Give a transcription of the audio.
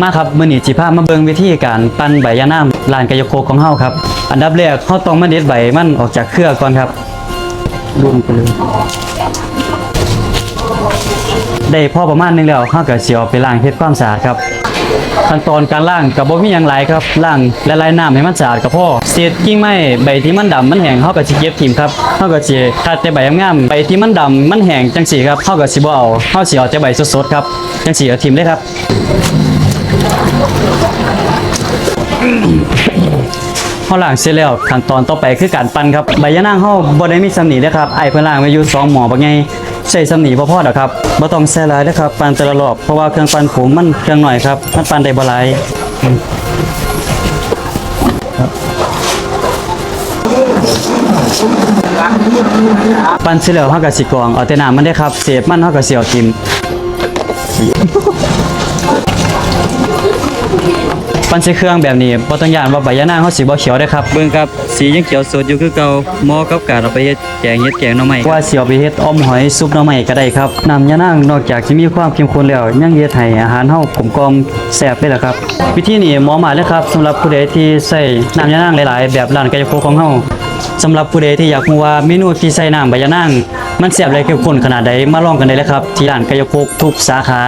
มาครับมื้อนี้สิพามาเบิ่งวิธีการปั่นใบยะนางร้านกายโคของเฮาครับอันดับแรกเฮาต้องมาเด็ดใบมันออกจากเครือก่อนครับรวมไปเลยได้พอประมาณนึงแล้วเฮาก็สิเอาไปล้างเฮ็ดความสะอาดครับขั้นตอนการล้างก็บ่มีหยังหลายครับล้างละลายน้ำให้มันสะอาดก็พอเศษกิ่งไม้ใบที่มันดำมันแห้งเฮาก็สิเก็บทิ้งครับเฮาก็สิตัดแต่ใบงามๆใบที่มันดำมันแห้งจังซี่ครับเฮาก็สิบ่เอาเฮาสิเอาแต่ใบสดๆครับจังซี่เอาทิ้งเลยครับเฮาล้างเสร็จแล้วขั้นตอนต่อไปคือการปั่นครับใบยะนางเฮาบ่ได้มีสำนีเด้อครับอ้ายเพิ่นล้างไว้อยู่2หม้อบักใหญ่ใส่สำนีบ่พอดอกครับบ่ต้องใส่หลายเด้อครับปั่นแต่ละรอบเพราะว่าเครื่องปั่นผมมันเครื่องน้อยครับมันปั่นได้บ่หลายปั่นเสร็จแล้วเฮาก็สิกรองเอาแต่น้ำมันได้ครับเศษมันเฮาก็สิเอาทิ่มปั่นใส่เครื่องแบบนี้บ่ต้องย่านว่าใบยะนางเฮาสิบ่เขียวได้ครับเบิ่งครับสียังเขียวสดอยู่คือเก่าเหมาะกับการเอาไปเฮ็ดแกงหน่อไม้ว่าสิเอาไปเฮ็ดอ้อมหอยซุปหน่อไม้ก็ได้ครับน้ำยะนางนอกจากสิมีความเข้มข้นแล้วยังเฮ็ดให้อาหารเฮากลมกล่อมแซ่บได้ล่ะครับวิธีนี้เหมาะมากเลยครับสำหรับผู้ใดที่ใส่น้ำยะนางหลายๆแบบร้านไก่โคของเฮาสำหรับผู้ใดที่อยากรู้ว่าเมนูที่ใส่น้ำใบยะนางมันแซ่บและเข้มข้นขนาดใดมาลองกันได้เลยครับที่ร้านไก่โคทุกสาขา